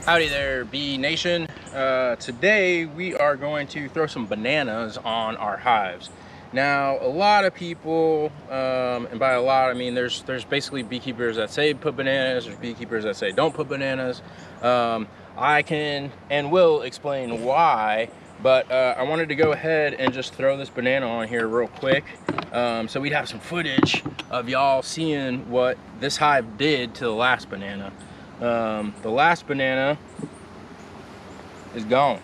Howdy there, Bee Nation. Today we are going to throw some bananas on our hives. Now, a lot of people, and by a lot I mean there's basically beekeepers that say put bananas, there's beekeepers that say don't put bananas. I can and will explain why, but I wanted to go ahead and just throw this banana on here real quick, so we'd have some footage of y'all seeing what this hive did to the last banana. The last banana is gone.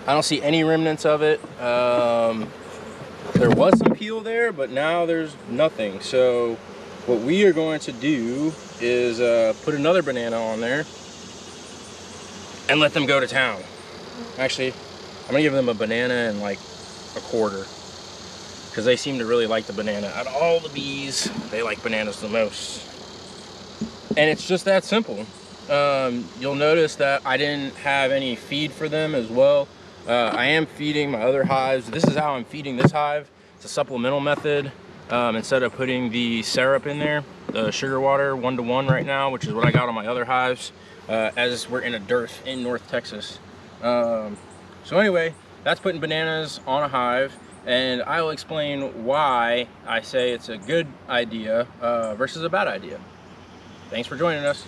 I don't see any remnants of it. There was some peel there, but now there's nothing. So what we are going to do is put another banana on there and let them go to town. Actually, I'm gonna give them a banana and like a quarter, because they seem to really like the banana. Out of all the bees, they like bananas the most. And it's just that simple. You'll notice that I didn't have any feed for them as well. I am feeding my other hives. This is how I'm feeding this hive. It's a supplemental method. Instead of putting the syrup in there, the sugar water 1-to-1 right now, which is what I got on my other hives, as we're in a dearth in North Texas. So anyway, that's putting bananas on a hive, and I'll explain why I say it's a good idea versus a bad idea. Thanks for joining us.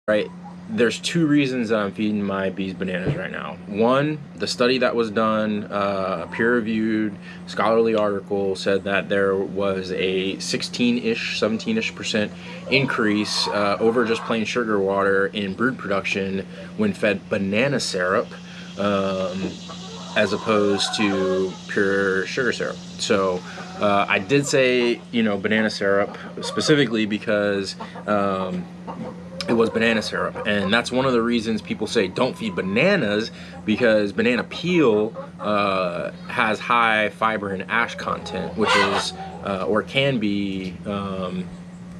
Right, there's two reasons I'm feeding my bees bananas right now. One, the study that was done, a peer-reviewed scholarly article, said that there was a 16-ish, 17-ish% increase over just plain sugar water in brood production when fed banana syrup, as opposed to pure sugar syrup. So I did say, banana syrup specifically because it was banana syrup, and that's one of the reasons people say don't feed bananas, because banana peel has high fiber and ash content, which is or can be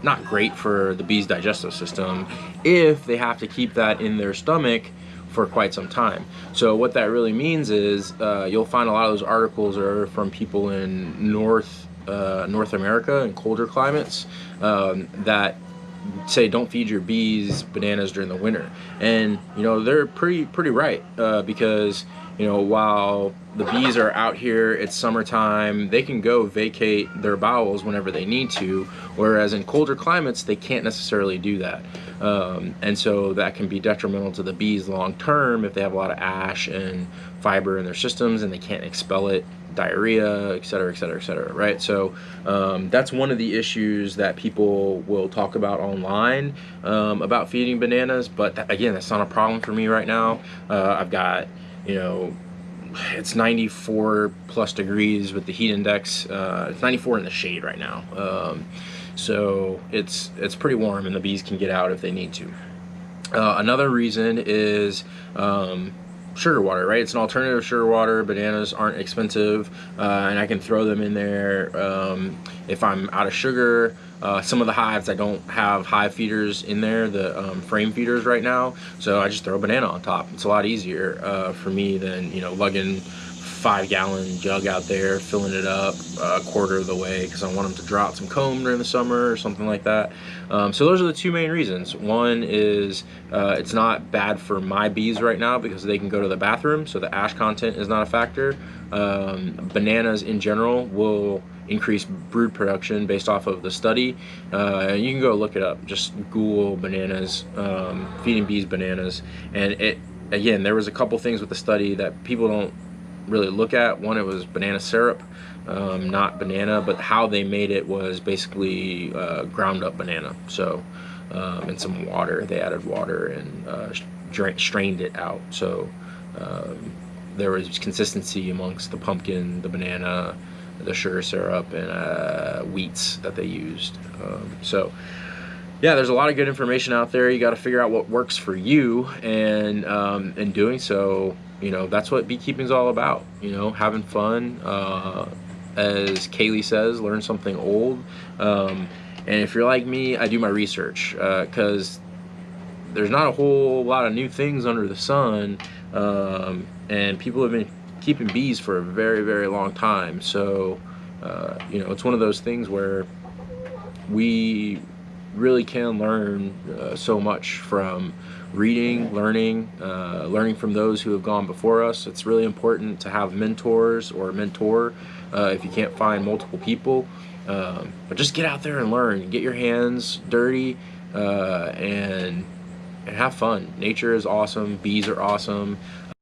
not great for the bee's digestive system if they have to keep that in their stomach for quite some time. So what that really means is you'll find a lot of those articles are from people in North America and colder climates that say don't feed your bees bananas during the winter. And they're pretty right, because while the bees are out here, it's summertime, they can go vacate their bowels whenever they need to, whereas in colder climates they can't necessarily do that. And so that can be detrimental to the bees long term if they have a lot of ash and fiber in their systems and they can't expel it, diarrhea, et cetera, et cetera, et cetera, right? So that's one of the issues that people will talk about online about feeding bananas, but again, that's not a problem for me right now. I've got, it's 94 plus degrees with the heat index. It's 94 in the shade right now. So it's pretty warm, and the bees can get out if they need to. Another reason is sugar water, right? It's an alternative sugar water. Bananas aren't expensive, and I can throw them in there if I'm out of sugar. Some of the hives, I don't have hive feeders in there, the frame feeders right now, so I just throw a banana on top. It's a lot easier for me than lugging 5-gallon jug out there, filling it up a quarter of the way, because I want them to draw out some comb during the summer or something like that. So those are the two main reasons. One is it's not bad for my bees right now because they can go to the bathroom, so the ash content is not a factor. Bananas in general will increase brood production based off of the study. You can go look it up, just Google bananas, feeding bees bananas, and again, there was a couple things with the study that people don't really look at. One, it was banana syrup, not banana, but how they made it was basically ground up banana. So and some water, they added water and strained it out. So there was consistency amongst the pumpkin, the banana, the sugar syrup, and wheats that they used. So yeah, there's a lot of good information out there. You got to figure out what works for you, and in doing so, that's what beekeeping is all about. Having fun. As Kaylee says, learn something old. And if you're like me, I do my research, because there's not a whole lot of new things under the sun, and people have been keeping bees for a very, very long time. So it's one of those things where we really can learn so much from reading, learning from those who have gone before us. It's really important to have mentors or a mentor if you can't find multiple people. But just get out there and learn. Get your hands dirty and have fun. Nature is awesome. Bees are awesome.